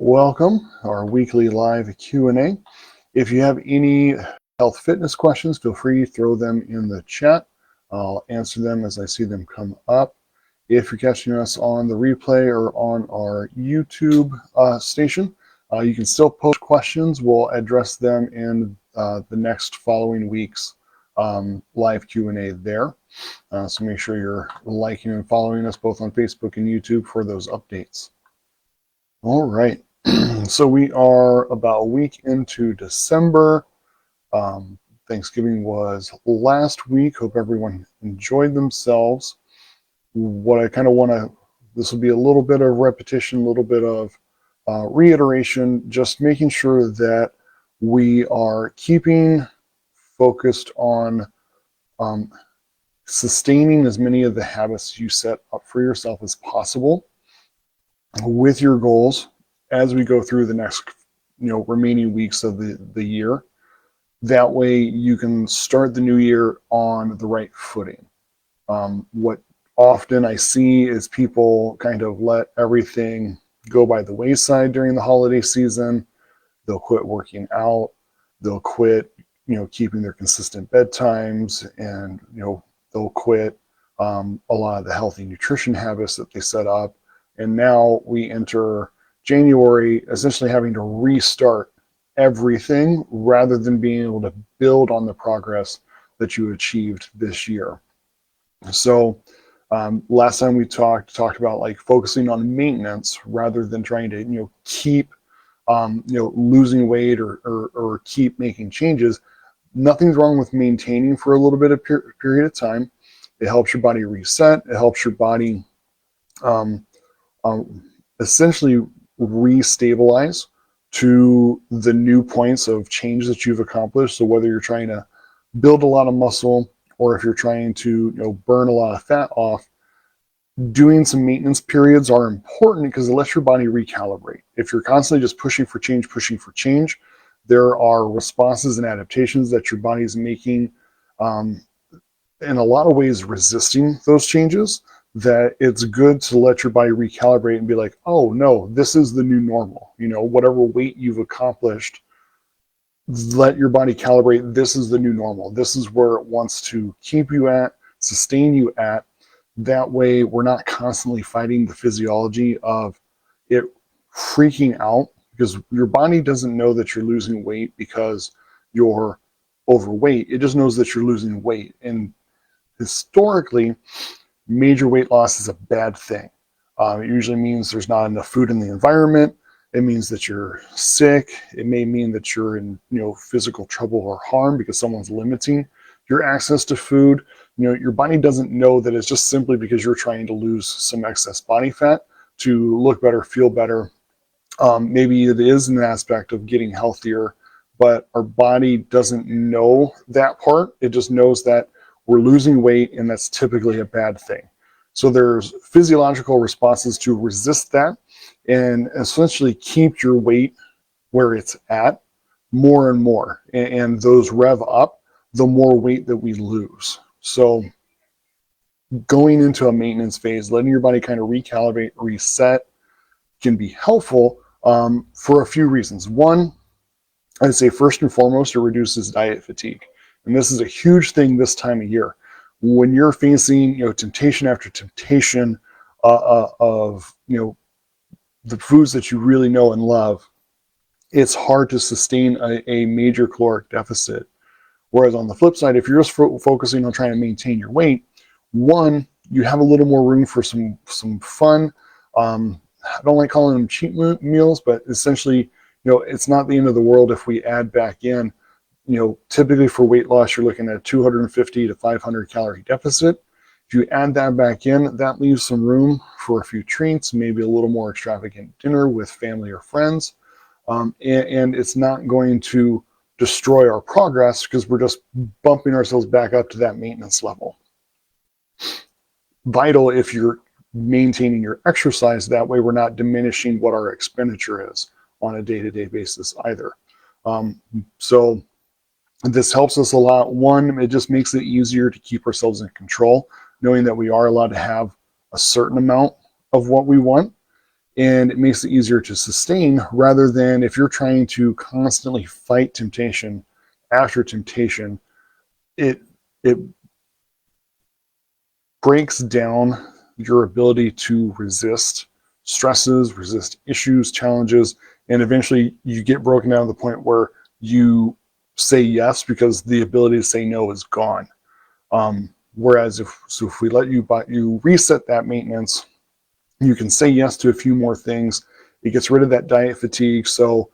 welcome our weekly live Q&A. If you have any health fitness questions, feel free to throw them in the chat. I'll answer them as I see them come up. If you're catching us on the replay or on our YouTube station, you can still post questions. We'll address them in the next following week's live Q&A there. So make sure you're liking and following us both on Facebook and YouTube for those updates. All right, so we are about a week into December. Thanksgiving was last week. Hope everyone enjoyed themselves. What I kind of want to, this will be a little bit of repetition, a little bit of reiteration, just making sure that we are keeping focused on sustaining as many of the habits you set up for yourself as possible with your goals as we go through the next remaining weeks of the year. That way you can start the new year on the right footing. What often I see is people kind of let everything go by the wayside during the holiday season. They'll quit working out. They'll quit, keeping their consistent bedtimes, and they'll quit a lot of the healthy nutrition habits that they set up. And now we enter January essentially having to restart everything rather than being able to build on the progress that you achieved this year. So last time we talked about like focusing on maintenance rather than trying to keep losing weight or keep making changes. Nothing's wrong with maintaining for a little bit of period of time. It helps your body reset. It helps your body essentially restabilize to the new points of change that you've accomplished. So whether you're trying to build a lot of muscle or if you're trying to burn a lot of fat off, doing some maintenance periods are important because it lets your body recalibrate. If you're constantly just pushing for change, there are responses and adaptations that your body is making, in a lot of ways resisting those changes, that it's good to let your body recalibrate and be like, oh no, this is the new normal. Whatever weight you've accomplished, let your body calibrate. This is the new normal. This is where it wants to keep you at, sustain you at. That way we're not constantly fighting the physiology of it freaking out, because your body doesn't know that you're losing weight because you're overweight. It just knows that you're losing weight. And historically, major weight loss is a bad thing. It usually means there's not enough food in the environment. It means that you're sick. It may mean that you're in physical trouble or harm because someone's limiting your access to food. Your body doesn't know that it's just simply because you're trying to lose some excess body fat to look better, feel better. Maybe it is an aspect of getting healthier, but our body doesn't know that part. It just knows that we're losing weight, and that's typically a bad thing. So there's physiological responses to resist that and essentially keep your weight where it's at more and more. And those rev up the more weight that we lose. So going into a maintenance phase, letting your body kind of recalibrate, reset, can be helpful for a few reasons. One, I'd say first and foremost, it reduces diet fatigue. And this is a huge thing this time of year. When you're facing, temptation after temptation of, the foods that you really know and love, it's hard to sustain a major caloric deficit. Whereas on the flip side, if you're just focusing on trying to maintain your weight, one, you have a little more room for some fun. I don't like calling them cheat meals, but essentially, it's not the end of the world if we add back in. Typically for weight loss, you're looking at 250 to 500 calorie deficit. If you add that back in, that leaves some room for a few treats, maybe a little more extravagant dinner with family or friends. And it's not going to destroy our progress because we're just bumping ourselves back up to that maintenance level. Vital if you're maintaining your exercise, that way we're not diminishing what our expenditure is on a day-to-day basis either. So this helps us a lot. One, it just makes it easier to keep ourselves in control, knowing that we are allowed to have a certain amount of what we want. and it makes it easier to sustain, rather than if you're trying to constantly fight temptation after temptation, it it breaks down your ability to resist stresses, resist issues, challenges, and eventually you get broken down to the point where you say yes because the ability to say no is gone. Whereas if we let you reset that maintenance, you can say yes to a few more things. It gets rid of that diet fatigue. So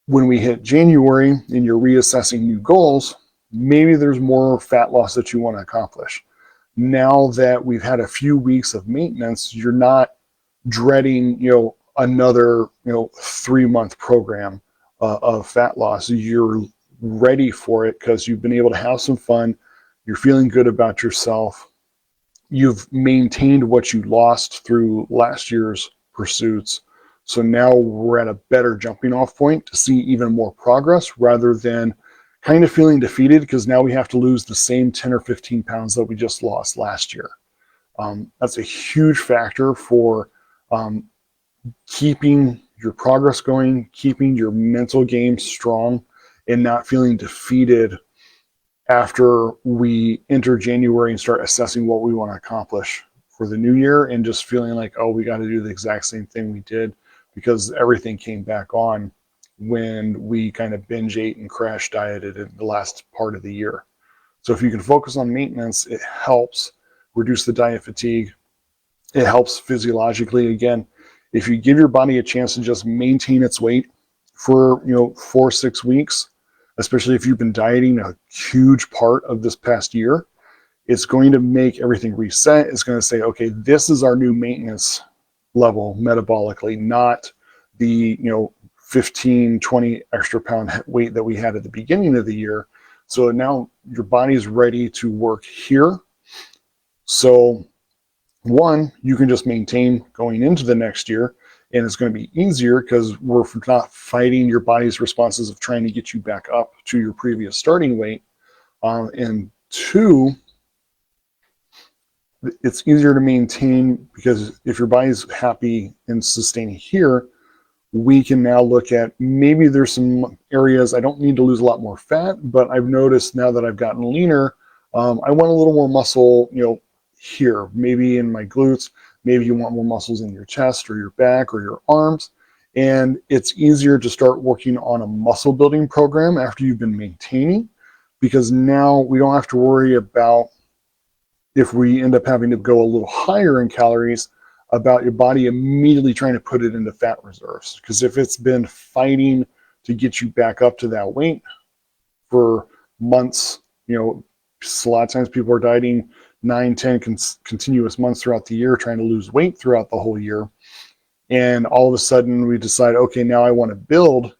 when we hit January and you're reassessing new goals, maybe there's more fat loss that you want to accomplish. Now that we've had a few weeks of maintenance, you're not dreading, another, 3-month program of fat loss. You're ready for it because you've been able to have some fun. You're feeling good about yourself. You've maintained what you lost through last year's pursuits. So now we're at a better jumping off point to see even more progress, rather than kind of feeling defeated because now we have to lose the same 10 or 15 pounds that we just lost last year. That's a huge factor for keeping your progress going, keeping your mental game strong, and not feeling defeated after we enter January and start assessing what we want to accomplish for the new year, and just feeling like, oh, we got to do the exact same thing we did because everything came back on when we kind of binge ate and crash dieted in the last part of the year. So if you can focus on maintenance, it helps reduce the diet fatigue. It helps physiologically. Again, if you give your body a chance to just maintain its weight for 4-6 weeks, especially if you've been dieting a huge part of this past year, it's going to make everything reset. It's going to say, okay, this is our new maintenance level metabolically, not the 15, 20 extra pound weight that we had at the beginning of the year. So now your body's ready to work here. So one, you can just maintain going into the next year, and it's going to be easier because we're not fighting your body's responses of trying to get you back up to your previous starting weight. And two, it's easier to maintain because if your body's happy and sustaining here, we can now look at maybe there's some areas I don't need to lose a lot more fat, but I've noticed now that I've gotten leaner, I want a little more muscle, here, maybe in my glutes. Maybe you want more muscles in your chest or your back or your arms. And it's easier to start working on a muscle building program after you've been maintaining, because now we don't have to worry about, if we end up having to go a little higher in calories, about your body immediately trying to put it into fat reserves. Because if it's been fighting to get you back up to that weight for months, a lot of times people are dieting 9-10 continuous months throughout the year, trying to lose weight throughout the whole year. And all of a sudden we decide, okay, now I want to build.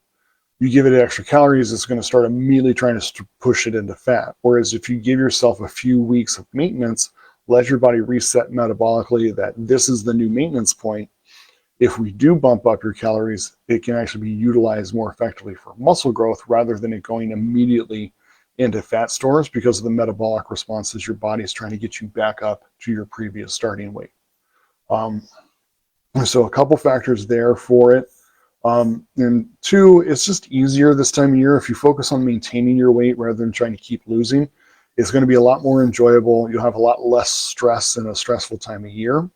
You give it extra calories, it's going to start immediately trying to push it into fat. Whereas if you give yourself a few weeks of maintenance, let your body reset metabolically, that this is the new maintenance point. If we do bump up your calories, it can actually be utilized more effectively for muscle growth rather than it going immediately into fat stores because of the metabolic responses your body is trying to get you back up to your previous starting weight. So a couple factors there for it. And two, it's just easier this time of year. If you focus on maintaining your weight rather than trying to keep losing, it's going to be a lot more enjoyable. You'll have a lot less stress in a stressful time of year.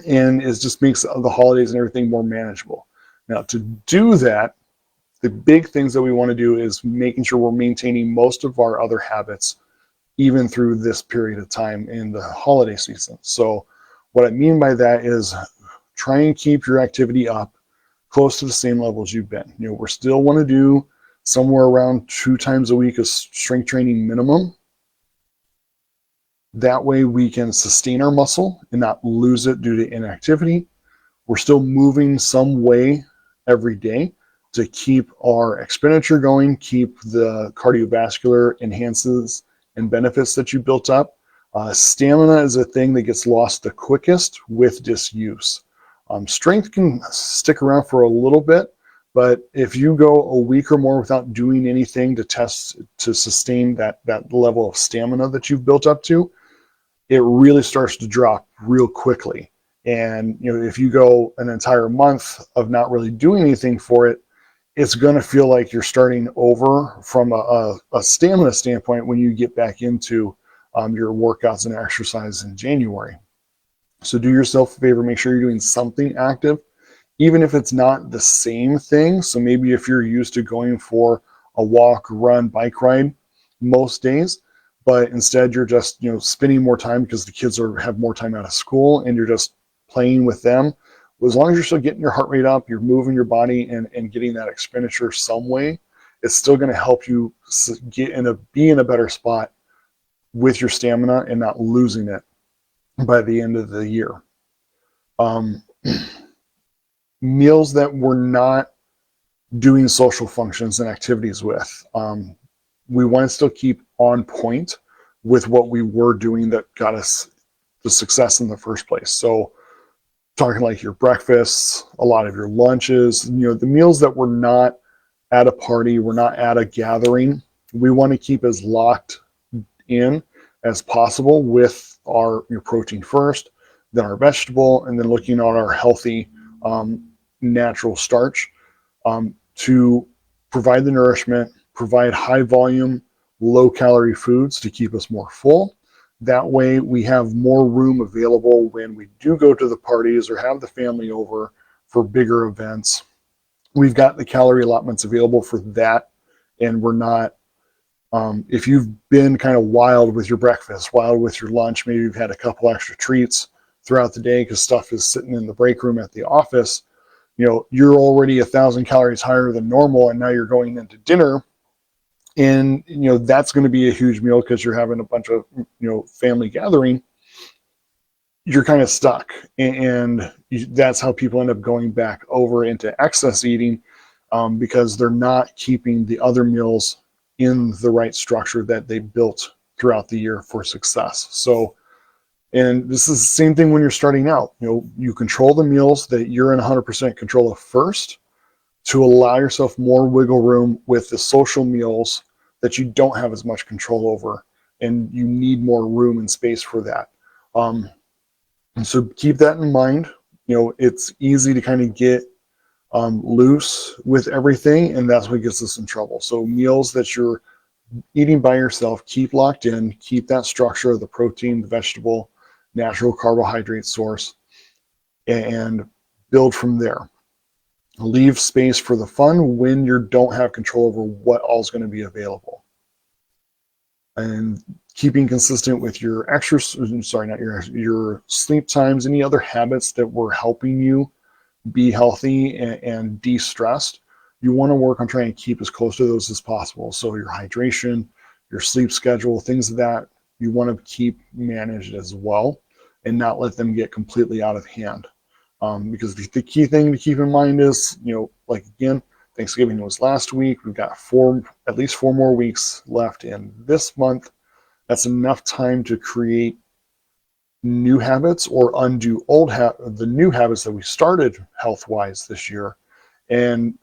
And it just makes the holidays and everything more manageable. Now, to do that, the big things that we want to do is making sure we're maintaining most of our other habits, even through this period of time in the holiday season. So what I mean by that is try and keep your activity up close to the same levels you've been. We still want to do somewhere around 2 times a week of strength training minimum. That way we can sustain our muscle and not lose it due to inactivity. We're still moving some way every day to keep our expenditure going, keep the cardiovascular enhances and benefits that you built up. Stamina is a thing that gets lost the quickest with disuse. Strength can stick around for a little bit, but if you go a week or more without doing anything to sustain that level of stamina that you've built up to, it really starts to drop real quickly. And if you go an entire month of not really doing anything for it, it's going to feel like you're starting over from a stamina standpoint when you get back into your workouts and exercise in January. So do yourself a favor, make sure you're doing something active, even if it's not the same thing. So maybe if you're used to going for a walk, run, bike ride most days, but instead you're just spending more time because the kids have more time out of school and you're just playing with them. As long as you're still getting your heart rate up, you're moving your body and getting that expenditure some way, it's still going to help you be in a better spot with your stamina and not losing it by the end of the year. Meals that we're not doing social functions and activities with, we want to still keep on point with what we were doing that got us the success in the first place. So talking like your breakfasts, a lot of your lunches, the meals that we're not at a party, we're not at a gathering, we want to keep as locked in as possible with our protein first, then our vegetable, and then looking at our healthy natural starch to provide the nourishment, provide high volume, low calorie foods to keep us more full. That way we have more room available when we do go to the parties or have the family over for bigger events. We've got the calorie allotments available for that, and we're not, if you've been kind of wild with your breakfast, wild with your lunch, maybe you've had a couple extra treats throughout the day because stuff is sitting in the break room at the office, you're already 1,000 calories higher than normal, and now you're going into dinner. And that's going to be a huge meal because you're having a bunch of family gathering. You're kind of stuck, and that's how people end up going back over into excess eating because they're not keeping the other meals in the right structure that they built throughout the year for success. So, and this is the same thing when you're starting out. You control the meals that you're in 100% control of first, to allow yourself more wiggle room with the social meals that you don't have as much control over, and you need more room and space for that. And so keep that in mind. It's easy to kind of get loose with everything, and that's what gets us in trouble. So meals that you're eating by yourself, keep locked in, keep that structure of the protein, the vegetable, natural carbohydrate source, and build from there. Leave space for the fun when you don't have control over what all's going to be available. And keeping consistent with your your sleep times, any other habits that were helping you be healthy and de-stressed, you want to work on trying to keep as close to those as possible. So your hydration, your sleep schedule, things that you want to keep managed as well, and not let them get completely out of hand. Because the key thing to keep in mind is, like again, Thanksgiving was last week. We've got at least 4 more weeks left in this month. That's enough time to create new habits or undo the new habits that we started health-wise this year, and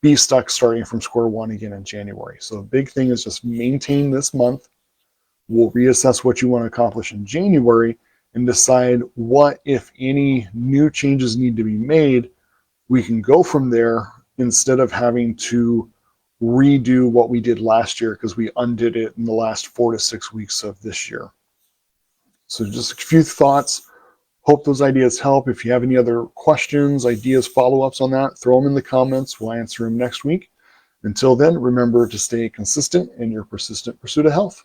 be stuck starting from square one again in January. So the big thing is just maintain this month. We'll reassess what you want to accomplish in January and decide what, if any, new changes need to be made. We can go from there instead of having to redo what we did last year because we undid it in the last 4 to 6 weeks of this year. So just a few thoughts. Hope those ideas help. If you have any other questions, ideas, follow-ups on that, throw them in the comments. We'll answer them next week. Until then, remember to stay consistent in your persistent pursuit of health.